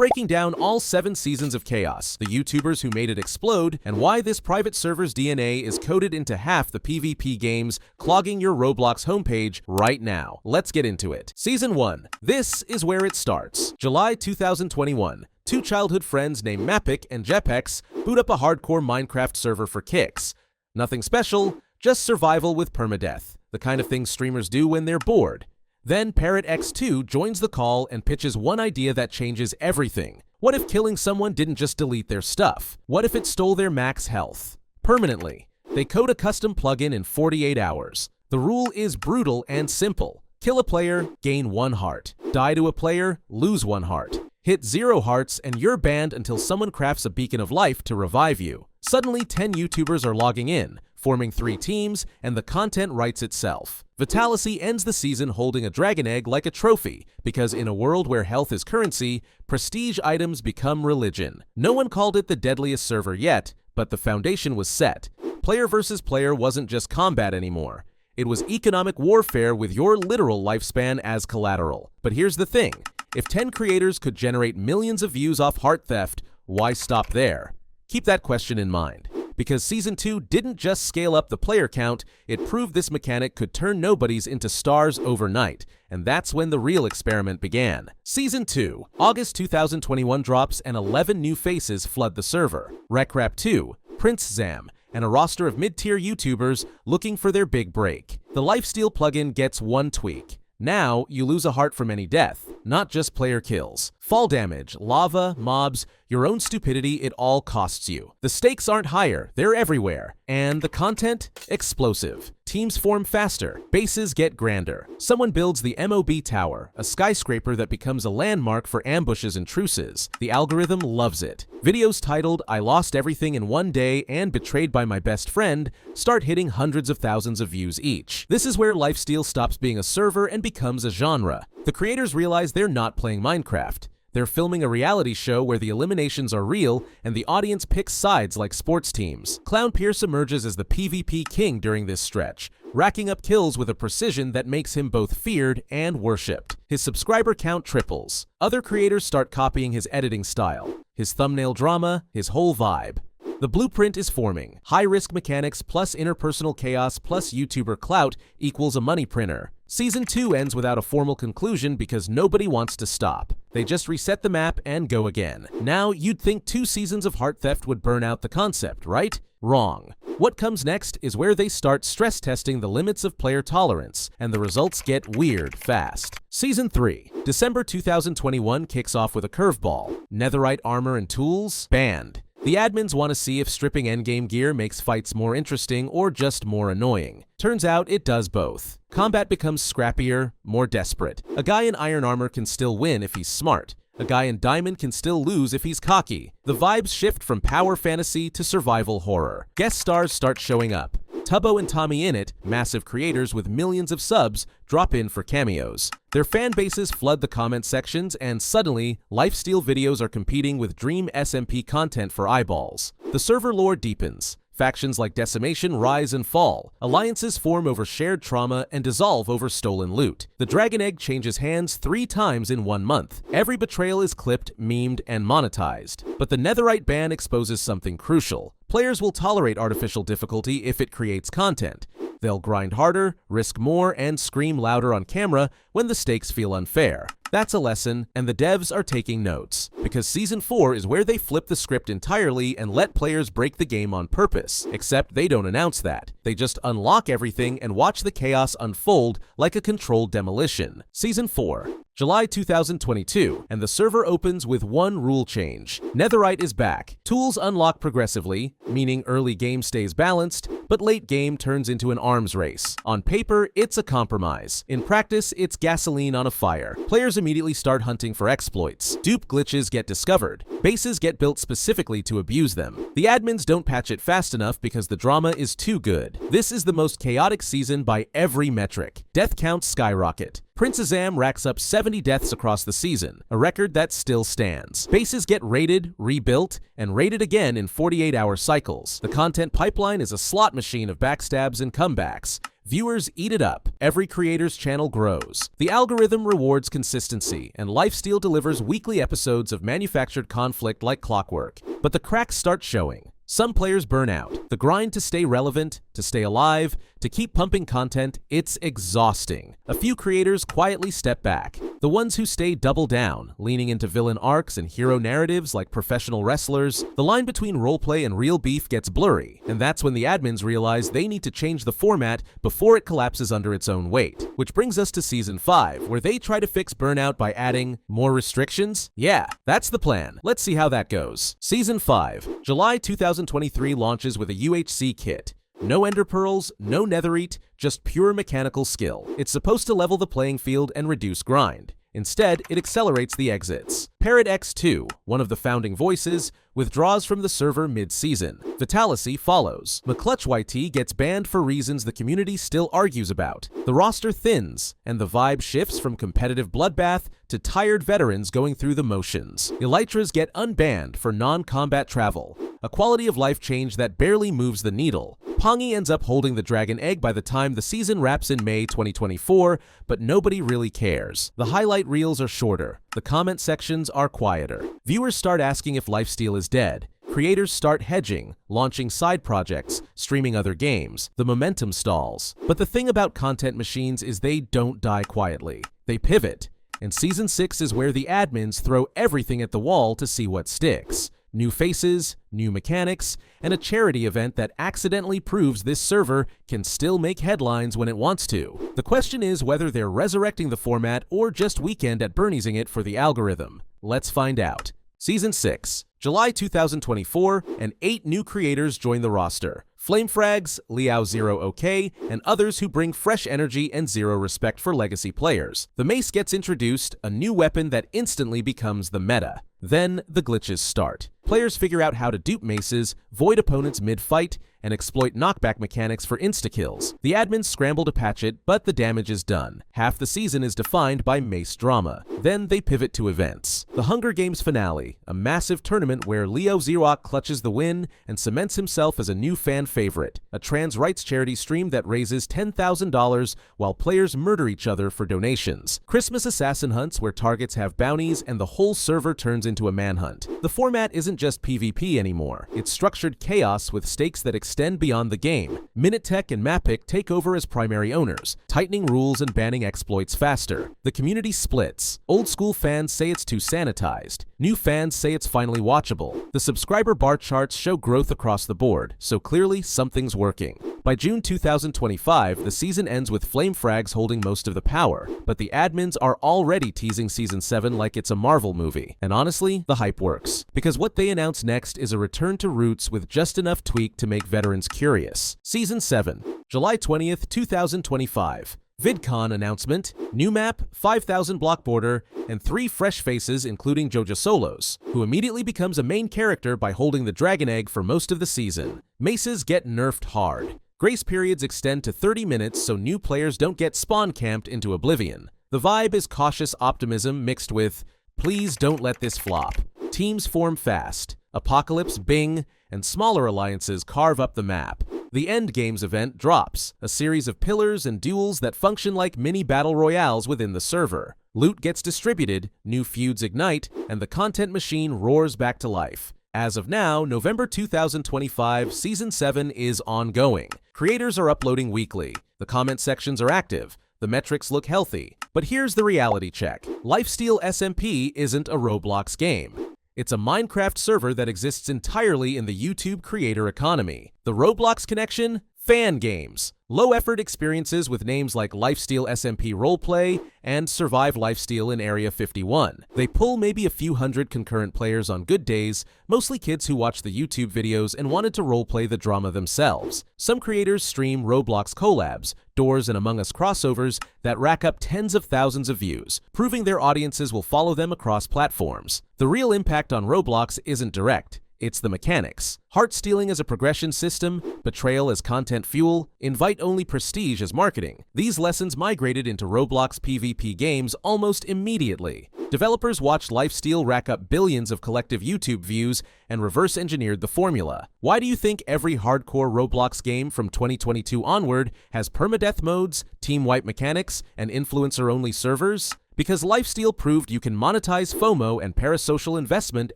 breaking down all 7 seasons of chaos, the YouTubers who made it explode, and why this private server's DNA is coded into half the PvP games clogging your Roblox homepage right now. Let's get into it. Season 1. This is where it starts. July 2021. 2 childhood friends named Mapicc and Jepexx boot up a hardcore Minecraft server for kicks. Nothing special, just survival with permadeath, the kind of thing streamers do when they're bored. Then Parrot X2 joins the call and pitches one idea that changes everything. What if killing someone didn't just delete their stuff? What if it stole their max health? Permanently. They code a custom plugin in 48 hours. The rule is brutal and simple. Kill a player, gain 1 heart. Die to a player, lose 1 heart. Hit 0 hearts and you're banned until someone crafts a beacon of life to revive you. Suddenly 10 YouTubers are logging in, forming 3 teams, and the content writes itself. Vitality ends the season holding a dragon egg like a trophy, because in a world where health is currency, prestige items become religion. No one called it the deadliest server yet, but the foundation was set. Player versus player wasn't just combat anymore. It was economic warfare with your literal lifespan as collateral. But here's the thing. If 10 creators could generate millions of views off heart theft, why stop there? Keep that question in mind. Because Season 2 didn't just scale up the player count, it proved this mechanic could turn nobodies into stars overnight, and that's when the real experiment began. Season 2, August 2021 drops and 11 new faces flood the server. Recrap 2, PrinceZam, and a roster of mid-tier YouTubers looking for their big break. The Lifesteal plugin gets 1 tweak. Now, you lose a heart from any death, not just player kills. Fall damage, lava, mobs, your own stupidity, it all costs you. The stakes aren't higher, they're everywhere. And the content? Explosive. Teams form faster, bases get grander. Someone builds the MOB Tower, a skyscraper that becomes a landmark for ambushes and truces. The algorithm loves it. Videos titled, "I lost everything in 1 day and betrayed by my best friend" start hitting hundreds of thousands of views each. This is where Lifesteal stops being a server and becomes a genre. The creators realize they're not playing Minecraft. They're filming a reality show where the eliminations are real and the audience picks sides like sports teams. ClownPierce emerges as the PvP king during this stretch, racking up kills with a precision that makes him both feared and worshipped. His subscriber count triples. Other creators start copying his editing style, his thumbnail drama, his whole vibe. The blueprint is forming. High-risk mechanics plus interpersonal chaos plus YouTuber clout equals a money printer. Season 2 ends without a formal conclusion because nobody wants to stop. They just reset the map and go again. Now, you'd think 2 seasons of heart theft would burn out the concept, right? Wrong. What comes next is where they start stress testing the limits of player tolerance, and the results get weird fast. Season 3, December 2021 kicks off with a curveball. Netherite armor and tools? Banned. The admins want to see if stripping endgame gear makes fights more interesting or just more annoying. Turns out it does both. Combat becomes scrappier, more desperate. A guy in iron armor can still win if he's smart. A guy in diamond can still lose if he's cocky. The vibes shift from power fantasy to survival horror. Guest stars start showing up. Tubbo and Tommy Innit, massive creators with millions of subs, drop in for cameos. Their fan bases flood the comment sections, and suddenly, Lifesteal videos are competing with Dream SMP content for eyeballs. The server lore deepens. Factions like Decimation rise and fall. Alliances form over shared trauma and dissolve over stolen loot. The Dragon Egg changes hands 3 times in 1 month. Every betrayal is clipped, memed, and monetized. But the Netherite ban exposes something crucial. Players will tolerate artificial difficulty if it creates content. They'll grind harder, risk more, and scream louder on camera when the stakes feel unfair. That's a lesson, and the devs are taking notes, because Season 4 is where they flip the script entirely and let players break the game on purpose. Except they don't announce that. They just unlock everything and watch the chaos unfold like a controlled demolition. Season 4, July 2022, and the server opens with 1 rule change. Netherite is back. Tools unlock progressively, meaning early game stays balanced, but late game turns into an arms race. On paper, it's a compromise. In practice, it's gasoline on a fire. Players immediately start hunting for exploits. Dupe glitches get discovered. Bases get built specifically to abuse them. The admins don't patch it fast enough because the drama is too good. This is the most chaotic season by every metric. Death counts skyrocket. PrinceZam racks up 70 deaths across the season, a record that still stands. Bases get raided, rebuilt, and raided again in 48-hour cycles. The content pipeline is a slot machine of backstabs and comebacks. Viewers eat it up. Every creator's channel grows. The algorithm rewards consistency, and Lifesteal delivers weekly episodes of manufactured conflict like clockwork. But the cracks start showing. Some players burn out. The grind to stay relevant, to stay alive, to keep pumping content, it's exhausting. A few creators quietly step back. The ones who stay double down, leaning into villain arcs and hero narratives like professional wrestlers. The line between roleplay and real beef gets blurry, and that's when the admins realize they need to change the format before it collapses under its own weight. Which brings us to Season 5, where they try to fix burnout by adding more restrictions? Yeah, that's the plan. Let's see how that goes. Season 5, July 2023 launches with a UHC kit. No ender pearls, no netherite, just pure mechanical skill. It's supposed to level the playing field and reduce grind. Instead, it accelerates the exits. Parrot X2, one of the founding voices, withdraws from the server mid-season. Vitality follows. McClutch YT gets banned for reasons the community still argues about. The roster thins, and the vibe shifts from competitive bloodbath to tired veterans going through the motions. Elytras get unbanned for non-combat travel, a quality of life change that barely moves the needle. Pongi ends up holding the dragon egg by the time the season wraps in May 2024, but nobody really cares. The highlight reels are shorter. The comment sections are quieter. Viewers start asking if Lifesteal is dead. Creators start hedging, launching side projects, streaming other games. The momentum stalls. But the thing about content machines is they don't die quietly. They pivot. And Season 6 is where the admins throw everything at the wall to see what sticks. New faces, new mechanics, and a charity event that accidentally proves this server can still make headlines when it wants to. The question is whether they're resurrecting the format or just weekend at Berniesing it for the algorithm. Let's find out. Season 6, July 2024, and 8 new creators join the roster. FlameFrags, Liao0OK, and others who bring fresh energy and zero respect for legacy players. The mace gets introduced, a new weapon that instantly becomes the meta. Then the glitches start. Players figure out how to dupe maces, void opponents mid-fight, and exploit knockback mechanics for insta-kills. The admins scramble to patch it, but the damage is done. Half the season is defined by mace drama. Then they pivot to events. The Hunger Games finale, a massive tournament where Leo Xerox clutches the win and cements himself as a new fan favorite. A trans rights charity stream that raises $10,000 while players murder each other for donations. Christmas assassin hunts where targets have bounties and the whole server turns into a manhunt. The format isn't just PvP anymore. It's structured chaos with stakes that extend beyond the game. Mapicc and Mapicc take over as primary owners, tightening rules and banning exploits faster. The community splits. Old school fans say it's too sanitized. New fans say it's finally watchable. The subscriber bar charts show growth across the board, so clearly something's working. By June 2025, the season ends with FlameFrags holding most of the power, but the admins are already teasing Season 7 like it's a Marvel movie. And honestly, the hype works, because what they announce next is a return to roots with just enough tweak to make veterans curious. Season 7, July 20th, 2025. VidCon announcement, new map, 5,000 block border, and 3 fresh faces including Jojosolos, who immediately becomes a main character by holding the dragon egg for most of the season. Maces get nerfed hard. Grace periods extend to 30 minutes so new players don't get spawn camped into oblivion. The vibe is cautious optimism mixed with, please don't let this flop. Teams form fast. Apocalypse, Bing, and smaller alliances carve up the map. The End Games event drops, a series of pillars and duels that function like mini battle royales within the server. Loot gets distributed, new feuds ignite, and the content machine roars back to life. As of now, November 2025, Season 7 is ongoing. Creators are uploading weekly. The comment sections are active. The metrics look healthy. But here's the reality check. Lifesteal SMP isn't a Roblox game. It's a Minecraft server that exists entirely in the YouTube creator economy. The Roblox connection? Fan games. Low-effort experiences with names like Lifesteal SMP Roleplay and Survive Lifesteal in Area 51. They pull maybe a few hundred concurrent players on good days, mostly kids who watch the YouTube videos and wanted to roleplay the drama themselves. Some creators stream Roblox collabs, Doors and Among Us crossovers that rack up tens of thousands of views, proving their audiences will follow them across platforms. The real impact on Roblox isn't direct. it's the mechanics. Heart stealing as a progression system, betrayal as content fuel, invite-only prestige as marketing. These lessons migrated into Roblox PvP games almost immediately. Developers watched Lifesteal rack up billions of collective YouTube views and reverse-engineered the formula. Why do you think every hardcore Roblox game from 2022 onward has permadeath modes, team wipe mechanics, and influencer-only servers? Because Lifesteal proved you can monetize FOMO and parasocial investment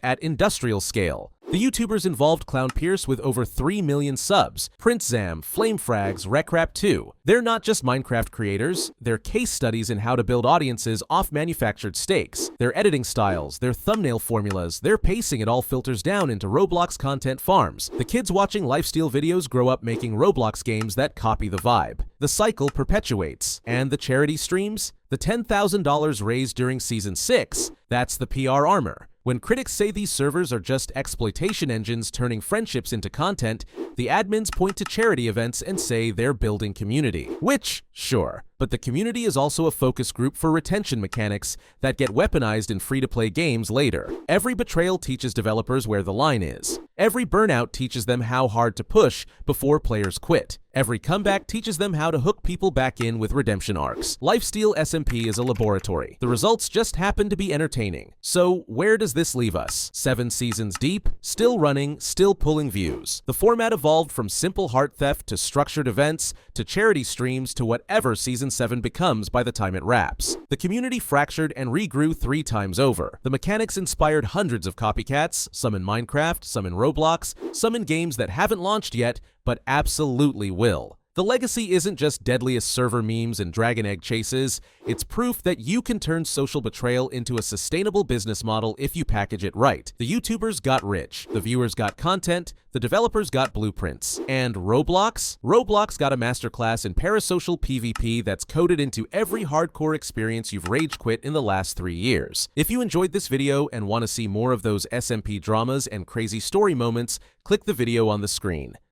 at industrial scale. The YouTubers involved ClownPierce with over 3 million subs, PrinceZam, FlameFrags, RecRap2. They're not just Minecraft creators, they're case studies in how to build audiences off manufactured stakes. Their editing styles, their thumbnail formulas, their pacing, it all filters down into Roblox content farms. The kids watching Lifesteal videos grow up making Roblox games that copy the vibe. The cycle perpetuates. And the charity streams? The $10,000 raised during Season 6, that's the PR armor. When critics say these servers are just exploitation engines turning friendships into content, the admins point to charity events and say they're building community. Which, sure, but the community is also a focus group for retention mechanics that get weaponized in free-to-play games later. Every betrayal teaches developers where the line is. Every burnout teaches them how hard to push before players quit. Every comeback teaches them how to hook people back in with redemption arcs. Lifesteal SMP is a laboratory. The results just happen to be entertaining. So where does this leave us? 7 seasons deep, still running, still pulling views. The format evolved from simple heart theft to structured events to charity streams to whatever Season 7 becomes by the time it wraps. The community fractured and regrew 3 times over. The mechanics inspired hundreds of copycats, some in Minecraft, some in Roblox, some in games that haven't launched yet, but absolutely will. The legacy isn't just deadliest server memes and dragon egg chases, it's proof that you can turn social betrayal into a sustainable business model if you package it right. The YouTubers got rich, the viewers got content, the developers got blueprints. And Roblox? Roblox got a masterclass in parasocial PvP that's coded into every hardcore experience you've rage quit in the last 3 years. If you enjoyed this video and want to see more of those SMP dramas and crazy story moments, click the video on the screen.